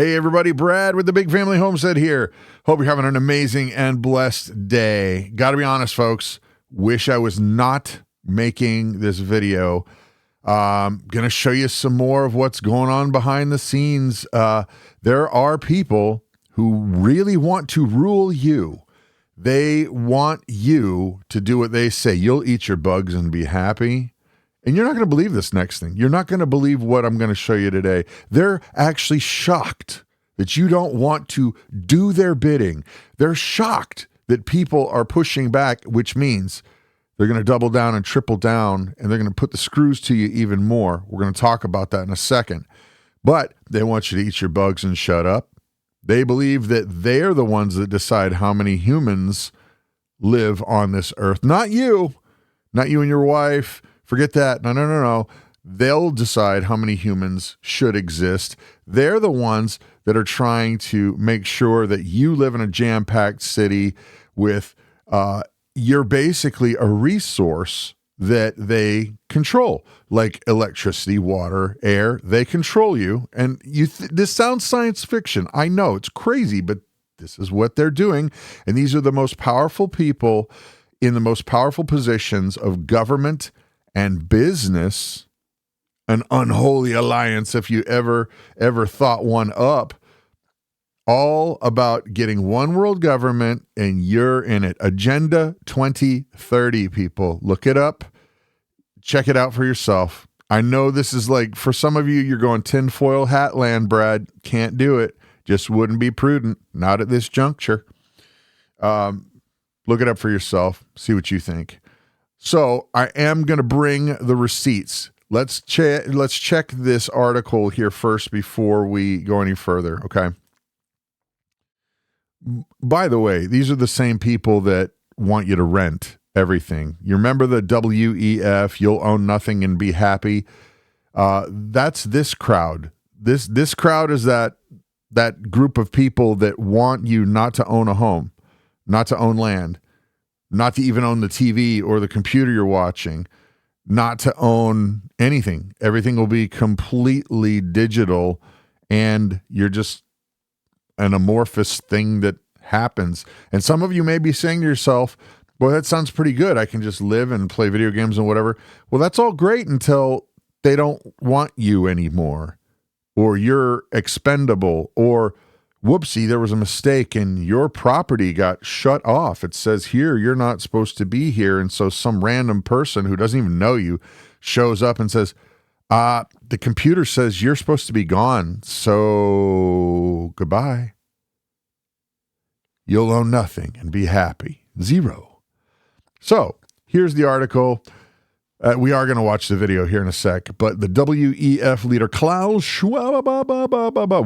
Hey everybody, Brad with the Big Family Homestead here. Hope you're having an amazing and blessed day. Gotta be honest, folks. Wish I was not making this video. Gonna show you some more of what's going on behind the scenes. There are people who really want to rule you. They want you to do what they say. You'll eat your bugs and be happy. And you're not going to believe this next thing. You're not going to believe what I'm going to show you today. They're actually shocked that you don't want to do their bidding. They're shocked that people are pushing back, which means they're going to double down and triple down, and they're going to put the screws to you even more. We're going to talk about that in a second. But they want you to eat your bugs and shut up. They believe that they're the ones that decide how many humans live on this earth. Not you and your wife. Forget that. No. They'll decide how many humans should exist. They're the ones that are trying to make sure that you live in a jam-packed city with, you're basically a resource that they control, like electricity, water, air. They control you. And this sounds science fiction. I know it's crazy, but this is what they're doing. And these are the most powerful people in the most powerful positions of government and business, an unholy alliance if you ever thought one up, all about getting one world government, and you're in it. Agenda 2030, people. Look it up. Check it out for yourself. I know this is like, for some of you, you're going tinfoil hat land, Brad. Can't do it. Just wouldn't be prudent. Not at this juncture. Look it up for yourself. See what you think. So I am going to bring the receipts. Let's check this article here first before we go any further, okay? By the way, these are the same people that want you to rent everything. You remember the WEF, you'll own nothing and be happy? That's this crowd. This crowd is that group of people that want you not to own a home, not to own land, not to even own the TV or the computer you're watching, not to own anything. Everything will be completely digital, and you're just an amorphous thing that happens. And some of you may be saying to yourself, well, that sounds pretty good. I can just live and play video games and whatever. Well, that's all great until they don't want you anymore, or you're expendable, or whoopsie, there was a mistake and your property got shut off. It says here, you're not supposed to be here. And so some random person who doesn't even know you shows up and says, the computer says you're supposed to be gone. So goodbye. You'll own nothing and be happy. Zero. So here's the article. We are going to watch the video here in a sec, but the WEF leader, Klaus Schwab,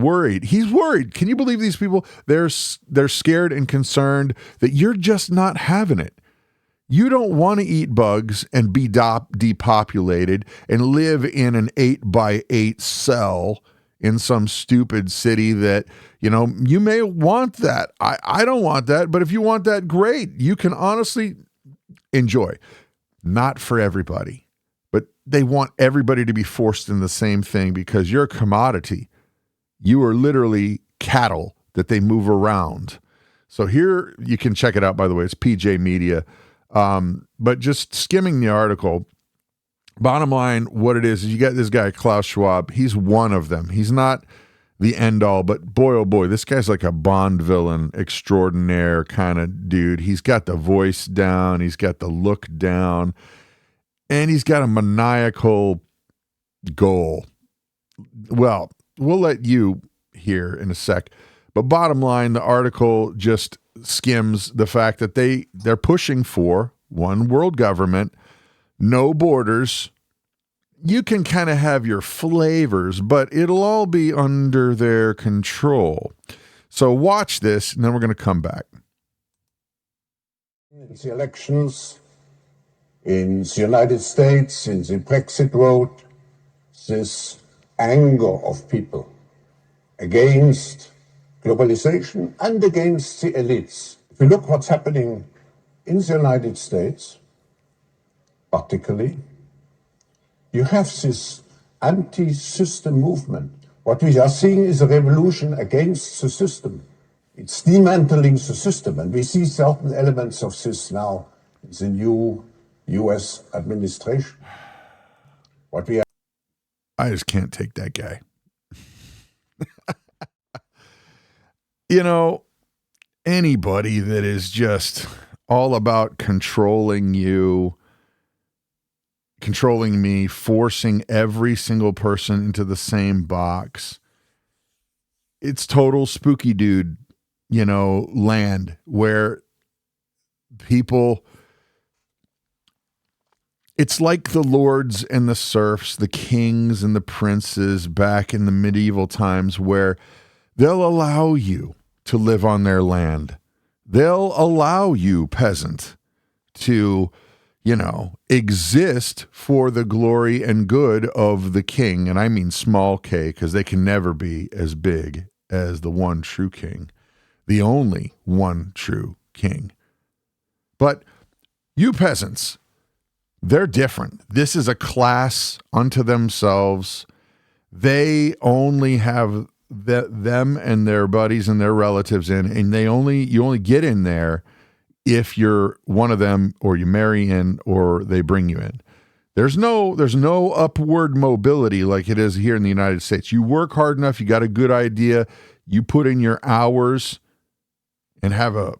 worried. He's worried. Can you believe these people? They're scared and concerned that you're just not having it. You don't want to eat bugs and be depopulated and live in an 8x8 cell in some stupid city that, you may want that. I don't want that, but if you want that, great. You can honestly enjoy. Not for everybody, but they want everybody to be forced in the same thing because you're a commodity. You are literally cattle that they move around. So here, you can check it out, by the way. It's PJ Media. But just skimming the article, bottom line, what it is you got this guy, Klaus Schwab. He's one of them. He's not the end all, but boy, oh boy, this guy's like a Bond villain extraordinaire kind of dude. He's got the voice down. He's got the look down, and he's got a maniacal goal. Well, we'll let you hear in a sec, but bottom line, the article just skims the fact that they're pushing for one world government, no borders. You can kind of have your flavors, but it'll all be under their control. So watch this, and then we're going to come back. In the elections in the United States, in the Brexit vote, this anger of people against globalization and against the elites. If you look what's happening in the United States, particularly, you have this anti-system movement What we are seeing is a revolution against the system. It's dismantling the system, and we see certain elements of this now in the new US administration. What we are I just can't take that guy. You know, anybody that is just all about controlling you, controlling me, forcing every single person into the same box, it's total spooky dude, land where people, it's like the lords and the serfs, the kings and the princes back in the medieval times, where they'll allow you to live on their land. They'll allow you, peasant, to, exist for the glory and good of the king. And I mean small k, because they can never be as big as the one true king, the only one true king. But you peasants, they're different. This is a class unto themselves. They only have them and their buddies and their relatives in, and you only get in there if you're one of them, or you marry in, or they bring you in. There's no upward mobility like it is here in the United States. You work hard enough, you got a good idea, you put in your hours and have a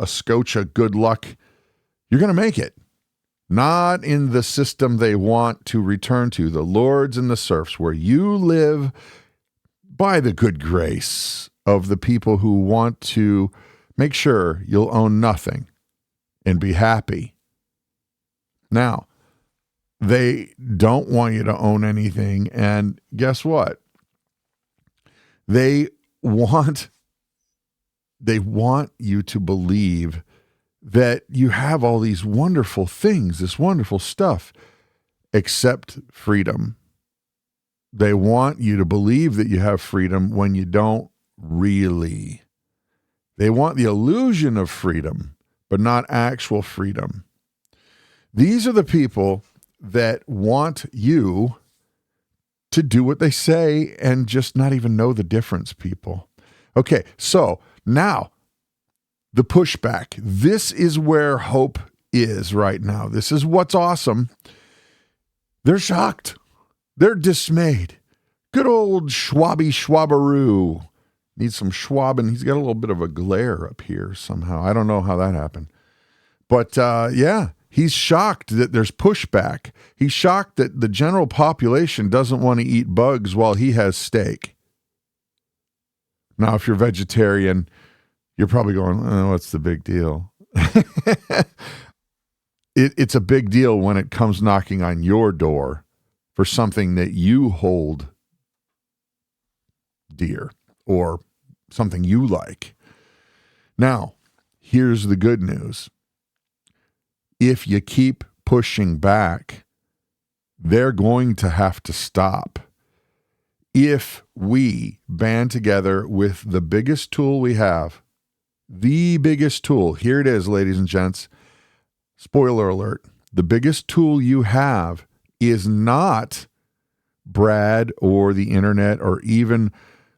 scotch of good luck, you're going to make it. Not in the system they want to return to, the lords and the serfs, where you live by the good grace of the people who want to make sure you'll own nothing and be happy. Now, they don't want you to own anything, and guess what? They want you to believe that you have all these wonderful things, this wonderful stuff, except freedom. They want you to believe that you have freedom when you don't really. They want the illusion of freedom, but not actual freedom. These are the people that want you to do what they say and just not even know the difference, people. Okay, so now the pushback. This is where hope is right now. This is what's awesome. They're shocked. They're dismayed. Good old Schwabaroo. Needs some schwabbing. He's got a little bit of a glare up here somehow. I don't know how that happened. But yeah, he's shocked that there's pushback. He's shocked that the general population doesn't want to eat bugs while he has steak. Now, if you're vegetarian, you're probably going, oh, what's the big deal? It's a big deal when it comes knocking on your door for something that you hold dear or something you like. Now, here's the good news. If you keep pushing back, they're going to have to stop. If we band together with the biggest tool we have, the biggest tool, here it is, ladies and gents, spoiler alert, the biggest tool you have is not Brad or the internet or even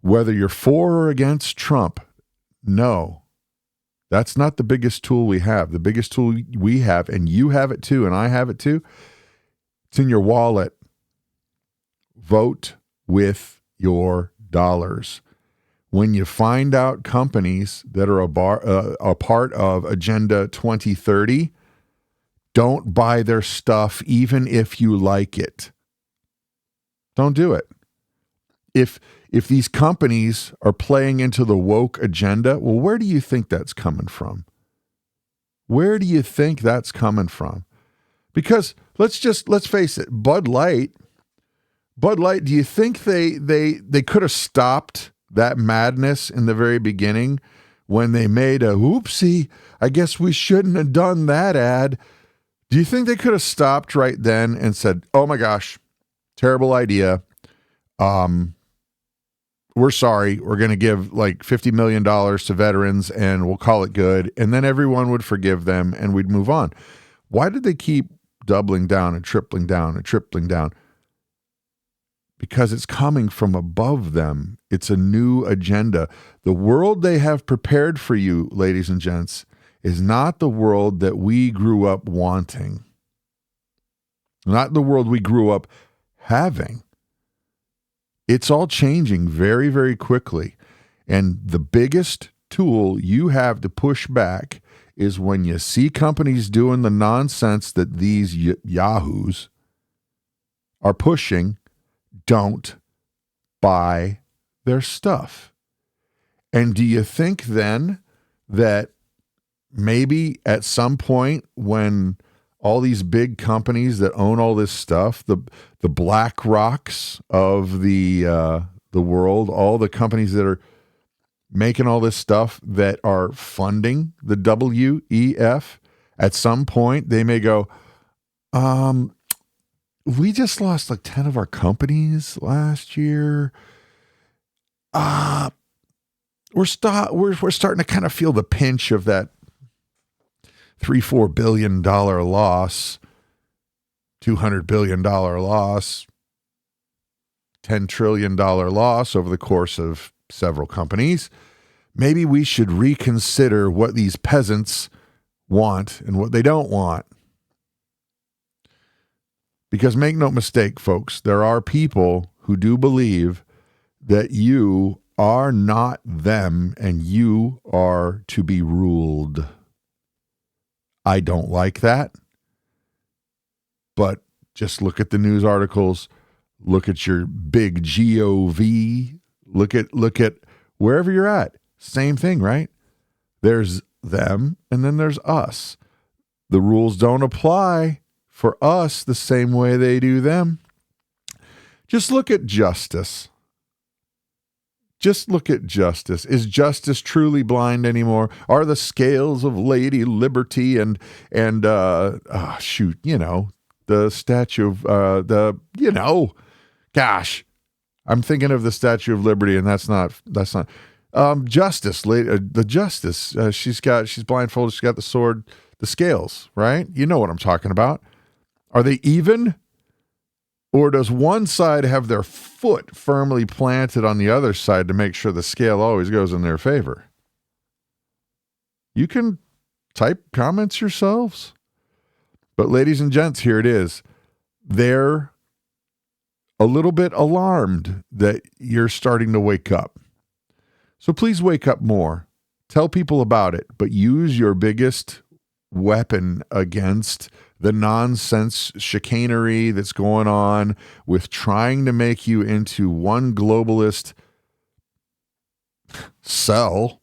whether you're for or against Trump. No, that's not the biggest tool we have. The biggest tool we have, and you have it too, and I have it too, it's in your wallet. Vote with your dollars. When you find out companies that are a part of Agenda 2030, don't buy their stuff even if you like it. Don't do it. If these companies are playing into the woke agenda, well, where do you think that's coming from? Where do you think that's coming from? Because let's face it, Bud Light, do you think they could have stopped that madness in the very beginning when they made a oopsie, I guess we shouldn't have done that ad? Do you think they could have stopped right then and said, oh my gosh, terrible idea. We're sorry. We're going to give like $50 million to veterans and we'll call it good. And then everyone would forgive them and we'd move on. Why did they keep doubling down and tripling down and tripling down? because it's coming from above them. It's a new agenda. The world they have prepared for you, ladies and gents, is not the world that we grew up wanting. Not the world we grew up having. It's all changing very, very quickly. And the biggest tool you have to push back is when you see companies doing the nonsense that these yahoos are pushing, don't buy their stuff. And do you think then that maybe at some point when all these big companies that own all this stuff, the Black Rocks of the world, all the companies that are making all this stuff that are funding the WEF, at some point they may go, we just lost like 10 of our companies last year. We're starting to kind of feel the pinch of that $3-4 billion loss, $200 billion loss, $10 trillion loss over the course of several companies. Maybe we should reconsider what these peasants want and what they don't want. Because make no mistake, folks, there are people who do believe that you are not them and you are to be ruled. I don't like that. But just look at the news articles, look at your big GOV, look at wherever you're at. Same thing, right? There's them and then there's us. The rules don't apply for us the same way they do them. Just look at justice. Just look at justice. Is justice truly blind anymore? Are the scales of Lady Liberty and the statue of gosh, I'm thinking of the Statue of Liberty, and that's not justice. The justice. She's blindfolded. She's got the sword, the scales. Right? You know what I'm talking about. Are they even? Or does one side have their foot firmly planted on the other side to make sure the scale always goes in their favor? You can type comments yourselves. But ladies and gents, here it is. They're a little bit alarmed that you're starting to wake up. So please wake up more. Tell people about it, but use your biggest weapon against the nonsense chicanery that's going on with trying to make you into one globalist cell.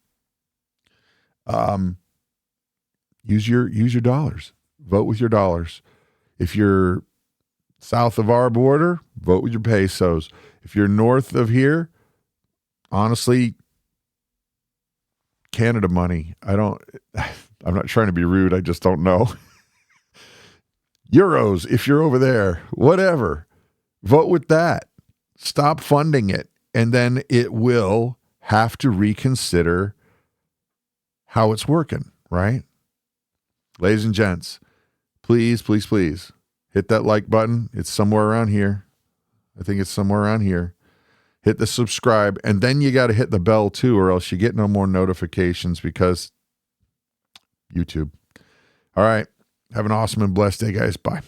Use your dollars. Vote with your dollars. If you're south of our border, vote with your pesos. If you're north of here, honestly, Canada money. I'm not trying to be rude. I just don't know. Euros, if you're over there, whatever, vote with that. Stop funding it. And then it will have to reconsider how it's working, right? Ladies and gents, please, please, please hit that like button. It's somewhere around here. I think it's somewhere around here. Hit the subscribe, and then you got to hit the bell too, or else you get no more notifications because YouTube. All right. Have an awesome and blessed day, guys. Bye.